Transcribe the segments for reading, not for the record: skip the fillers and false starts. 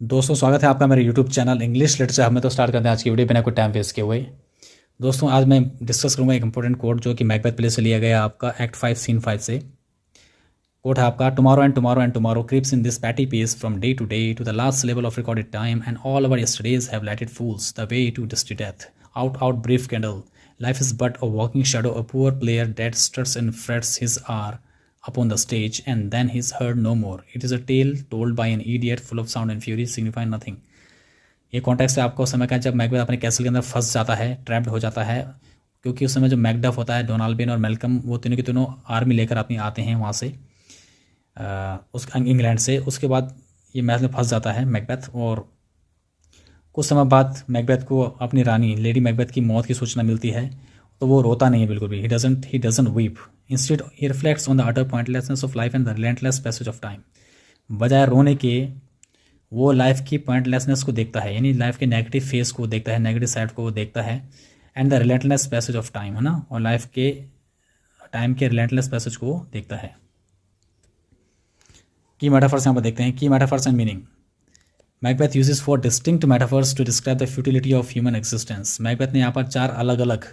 दोस्तों स्वागत है आपका मेरे यूट्यूब चैनल इंग्लिश लेटर से। हमें तो स्टार्ट करते हैं आज की वीडियो बिना कोई टाइम वेस्ट किए हुए। दोस्तों आज मैं डिस्कस करूंगा एक इंपॉर्टेंट कोट जो कि मैकबेथ प्ले से लिया गया आपका एक्ट 5 सीन 5 से। कोट है आपका, tomorrow creeps in this petty pace from day to the last level of recorded time and all our yesterdays have lighted fools the way to dusty death out brief candle life is but a walking shadow a poor player that struts and frets his hour upon the stage and then he's heard no more. It is a tale told by an idiot full of sound and fury signifying nothing. ये context है आपको उस समय का जब Macbeth अपने castle के अंदर फंस जाता है, ट्रैप्ड हो जाता है, क्योंकि उस समय जो मैकडफ होता है, डोनाल्ड और मेलकम, वो तीनों के तीनों आर्मी लेकर अपनी आते हैं वहाँ से उस इंग्लैंड से। उसके बाद ये मैच में फंस जाता है मैकबेथ, और कुछ समय बाद मैकबेथ को अपनी रानी लेडी मैकबेथ की मौत की सूचना मिलती है, तो वो रोता नहीं है बिल्कुल भी। He doesn't weep, instead he reflects on the utter pointlessness of life and the relentless passage of time. बजाय रोने के वो लाइफ की पॉइंटलेसनेस को देखता है, यानी लाइफ के नेगेटिव फेस को देखता है, नेगेटिव साइड को वो देखता है, and the relentless passage of time, है ना, और लाइफ के टाइम के रिलेंटलेस पैसेज को देखता है। की मेटाफर्स यहाँ पर देखते हैं, की metaphors and meaning. Macbeth uses 4 distinct metaphors to describe the futility of human existence. Macbeth ने यहाँ पर 4 अलग अलग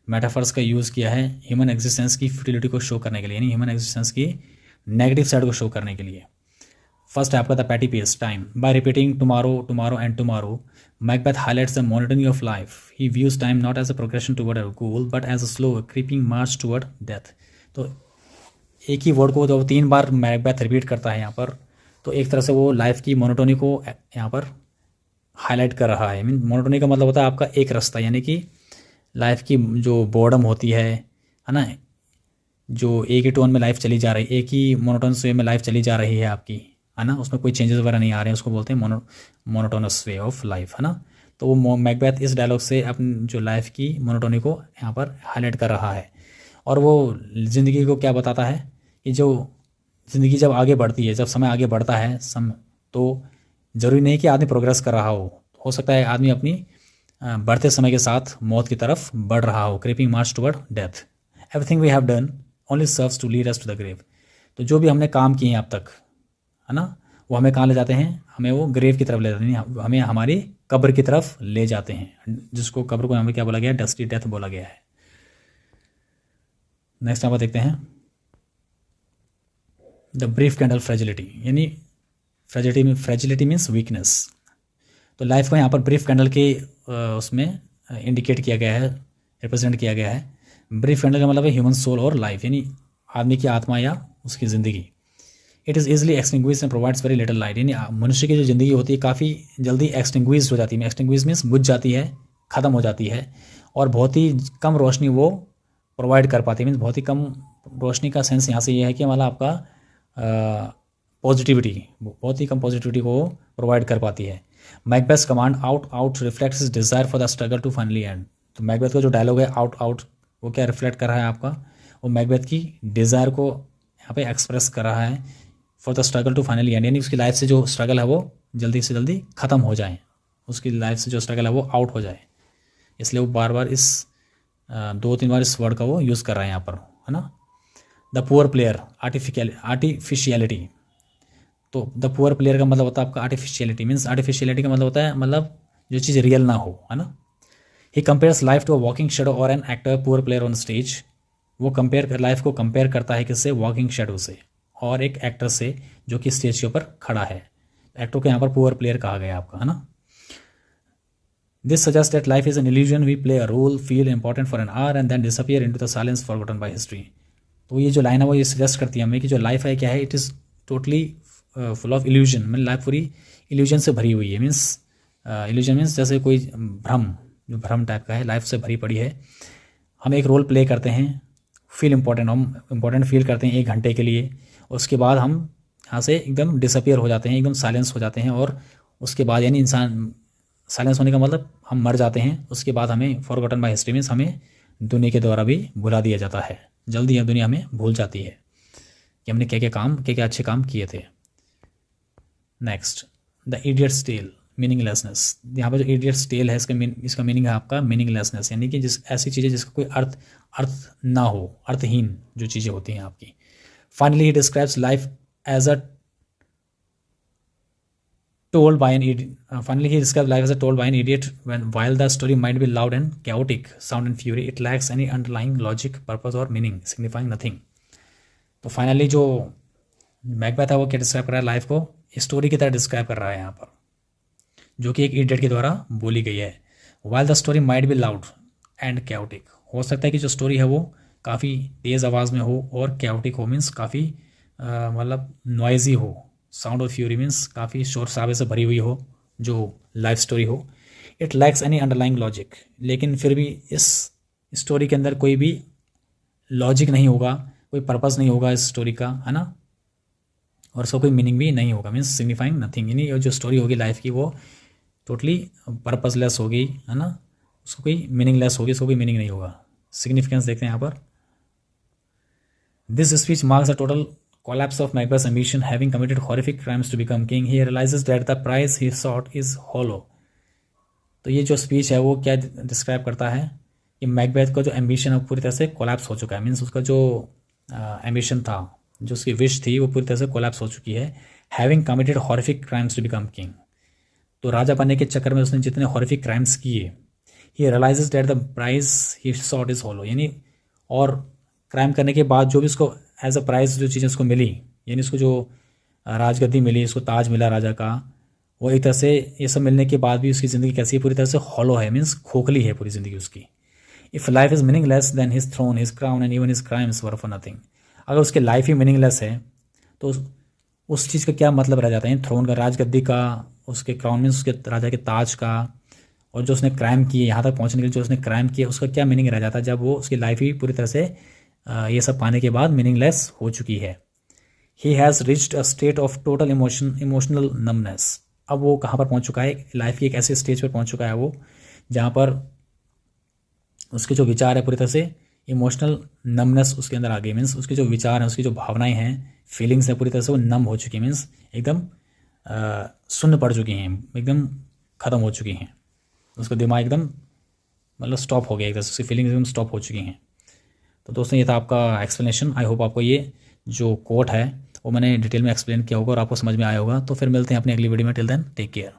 मेटाफर्स का यूज़ किया है ह्यूमन एग्जिस्टेंस की फ्यूटिलिटी को शो करने के लिए, यानी ह्यूमन एग्जिस्टेंस की नेगेटिव साइड को शो करने के लिए। फर्स्ट है आपका the petty pace time. By repeating tomorrow and tomorrow, Macbeth highlights the monotony of life. He views time not as a progression toward a goal but as a slow creeping march toward death. तो एक ही word को जब 3 बार Macbeth repeat करता है यहाँ पर, तो एक तरह से वो लाइफ की मोनोटोनी को यहाँ पर हाईलाइट कर रहा है। मीन मोनोटोनी का मतलब होता है आपका एक रास्ता, यानी कि लाइफ की जो बोर्डम होती है ना, जो एक ही टोन में लाइफ चली जा रही है, एक ही मोनोटोनस वे में लाइफ चली जा रही है आपकी, है ना, उसमें कोई चेंजेस वगैरह नहीं आ रहे हैं, उसको बोलते हैं मोनोटोनस वे ऑफ लाइफ, है ना। तो वो मैकबेथ इस डायलॉग से अपनी जो लाइफ की मोनोटोनी को यहाँ पर हाईलाइट कर रहा है। और वो ज़िंदगी को क्या बताता है कि जो ज़िंदगी जब आगे बढ़ती है, जब समय आगे बढ़ता है तो ज़रूरी नहीं कि आदमी प्रोग्रेस कर रहा हो सकता है आदमी अपनी बढ़ते समय के साथ मौत की तरफ बढ़ रहा हो। Creeping march toward death, everything we have done only serves to lead us to the grave. तो जो भी हमने काम किए हैं अब तक, है ना, वो हमें कहाँ ले जाते हैं, हमें वो ग्रेव की तरफ ले जाते हैं, हमें हमारी कब्र की तरफ ले जाते हैं, जिसको कब्र को हमें क्या बोला गया है, डस्टी डेथ बोला गया है। नेक्स्ट आप देखते हैं द ब्रीफ कैंडल फ्रेजिलिटी, यानी फ्रेजिलिटी मीन्स वीकनेस। तो लाइफ को यहाँ पर ब्रीफ कैंडल के उसमें इंडिकेट किया गया है, रिप्रेजेंट किया गया है। ब्रीफ कैंडल का मतलब है ह्यूमन सोल और लाइफ, यानी आदमी की आत्मा या उसकी ज़िंदगी। It is easily extinguish and provides very little light, यानी मनुष्य की जो ज़िंदगी होती है काफ़ी जल्दी एक्सटिंग्विश हो जाती है। एक्सटिंग्विश मीन्स बुझ जाती है, ख़त्म हो जाती है, और बहुत ही कम रोशनी वो प्रोवाइड कर पाती है। मीन्स बहुत ही कम रोशनी का सेंस यहाँ से ये है कि मतलब आपका पॉजिटिविटी, बहुत ही कम पॉजिटिविटी को प्रोवाइड कर पाती है। Macbeth command out reflects his desire for the struggle to finally end. तो मैकबेथ का जो डायलॉग है आउट, वो क्या रिफ्लेक्ट कर रहा है आपका, वो मैकबेथ की डिज़ायर को यहाँ पे एक्सप्रेस कर रहा है for the struggle to finally end, यानी उसकी लाइफ से जो स्ट्रगल है वो जल्दी से जल्दी ख़त्म हो जाए, उसकी लाइफ से जो स्ट्रगल है वो आउट हो जाए। इसलिए वो बार बार इस 2-3 बार इस वर्ड का वो यूज़ कर रहा है यहाँ पर, है ना। The poor player artificiality. तो द पुअर प्लेयर का मतलब होता है आपका आर्टिफिशियलिटी, मीन्स आर्टिफिशियलिटी का मतलब होता है मतलब जो चीज़ रियल ना हो, है ना। He compares life to a walking shadow or an actor poor player on stage. वो लाइफ को कंपेयर करता है किससे, वॉकिंग शेडो से और एक एक्टर से जो कि स्टेज के ऊपर खड़ा है। एक्टर को यहाँ पर पुअर प्लेयर कहा गया आपका, है ना। This suggest that life is an illusion, we play a role, feel important for an hour and then disappear into the silence forgotten by history. तो ये जो लाइन है वो ये सजेस्ट करती है हमें कि जो लाइफ है क्या है, it is totally full of illusion. मतलब लाइफ पूरी इल्यूजन से भरी हुई है। मीन्स इल्यूजन मीन्स जैसे कोई जो भ्रम टाइप का है, लाइफ से भरी पड़ी है। हम एक रोल प्ले करते हैं, फील इम्पोर्टेंट, हम इम्पोर्टेंट फील करते हैं 1 घंटे के लिए, उसके बाद हम यहाँ से एकदम डिसअपियर हो जाते हैं, एकदम साइलेंस हो जाते हैं, और उसके बाद यानी इंसान साइलेंस होने का मतलब हम मर जाते हैं। उसके बाद हमें फॉरगॉटन बाय हिस्ट्री मीन्स हमें दुनिया के द्वारा भी भुला दिया जाता है। जल्दी यह दुनिया हमें भूल जाती है कि हमने क्या अच्छे काम किए थे। Next the idiots tale, meaninglessness. यहाँ पर जो इडियट्स टेल है इसका मीनिंग है आपका मीनिंगलेसनेस, यानी कि ऐसी चीज़ें जिसका कोई अर्थ ना हो, अर्थहीन जो चीज़ें होती हैं आपकी। Finally he describes life as a told by an idiot. Finally, he described life as a told by an idiot. While the story might be loud and chaotic, sound and fury, it lacks any underlying logic, purpose or meaning, signifying nothing. तो finally जो Macbeth है वो क्या describe कर रहा है, life को story की तरह डिस्क्राइब कर रहा है यहाँ पर, जो कि एक इडियट के द्वारा बोली गई है. While the story might be loud and chaotic, हो सकता है कि जो स्टोरी है वो काफ़ी तेज़ आवाज़ में हो और कैओटिक हो, मीन्स काफ़ी मतलब नॉइजी हो. साउंड ऑफ फ्यूरी मीन्स काफ़ी शोर शराबे से भरी हुई हो जो लाइफ स्टोरी हो. It lacks any underlying logic, लेकिन फिर भी इस स्टोरी के अंदर कोई भी लॉजिक नहीं होगा, कोई पर्पस नहीं होगा इस स्टोरी का, है ना, और उसका कोई मीनिंग भी नहीं होगा, मीन्स सिग्निफाइंग नथिंग. यानी जो स्टोरी होगी लाइफ की वो टोटली पर्पसलेस होगी, है ना, उसको कोई मीनिंगलेस होगी, उसको कोई मीनिंग नहीं होगा. सिग्निफिकेंस देखते हैं यहाँ पर. This speech marks the total collapse of Macbeth's ambition. Having committed horrific crimes to become king, he realizes that the prize he sought is hollow. तो ये जो स्पीच है वो क्या डिस्क्राइब करता है कि मैकबेथ का जो एम्बिशन है वो पूरी तरह से कोलैप्स हो चुका है. मीन्स उसका जो एम्बिशन था, जो उसकी विश थी, वो पूरी तरह से कोलैप्स हो चुकी है. Having committed horrific crimes to become king, तो राजा बनने के चक्कर में उसने जितने हॉरिफिक क्राइम्स किए, he realises that the prize he sought is hollow, यानी और क्राइम करने के बाद जो भी उसको एज अ प्राइज जो चीज़ें उसको मिली, यानी उसको जो राजगद्दी मिली, उसको ताज मिला राजा का, वो एक तरह से ये सब मिलने के बाद भी उसकी ज़िंदगी कैसी है, पूरी तरह से हॉलो है, मीन्स खोखली है पूरी ज़िंदगी उसकी. If life is meaningless then his throne, his crown and even his crimes were for nothing. अगर उसकी लाइफ ही मीनिंगलेस है तो उस चीज़ का क्या मतलब रह जाता है, थ्रोन का, राजगद्दी का, उसके क्राउन मीन्स उसके राजा के ताज का, और जो उसने क्राइम किए यहाँ तक पहुँचने के लिए जो उसने क्राइम किया उसका क्या मीनिंग रह जाता है जब वो उसकी लाइफ ही पूरी तरह से ये सब पाने के बाद मीनिंगलेस हो चुकी है. He has reached a state of total emotional numbness. अब वो कहाँ पर पहुँच चुका है, लाइफ की एक ऐसे स्टेज पर पहुँच चुका है वो जहाँ पर उसके जो विचार है पूरी तरह से इमोशनल नमनेस उसके अंदर आ गई. मीन्स उसके जो विचार हैं, उसकी जो भावनाएं हैं, फीलिंग्स हैं, पूरी तरह से वो नम हो चुकी हैं. मीन्स एकदम शून्य पड़ चुकी हैं, एकदम ख़त्म हो चुकी हैं. उसका दिमाग एकदम मतलब स्टॉप हो गया, एकदम उसकी फीलिंग्स एकदम स्टॉप हो चुकी हैं. तो दोस्तों ये था आपका एक्सप्लेनेशन. आई होप आपको ये जो कोट है वो मैंने डिटेल में एक्सप्लेन किया होगा और आपको समझ में आया होगा. तो फिर मिलते हैं अपनी अगली वीडियो में. Till then take care.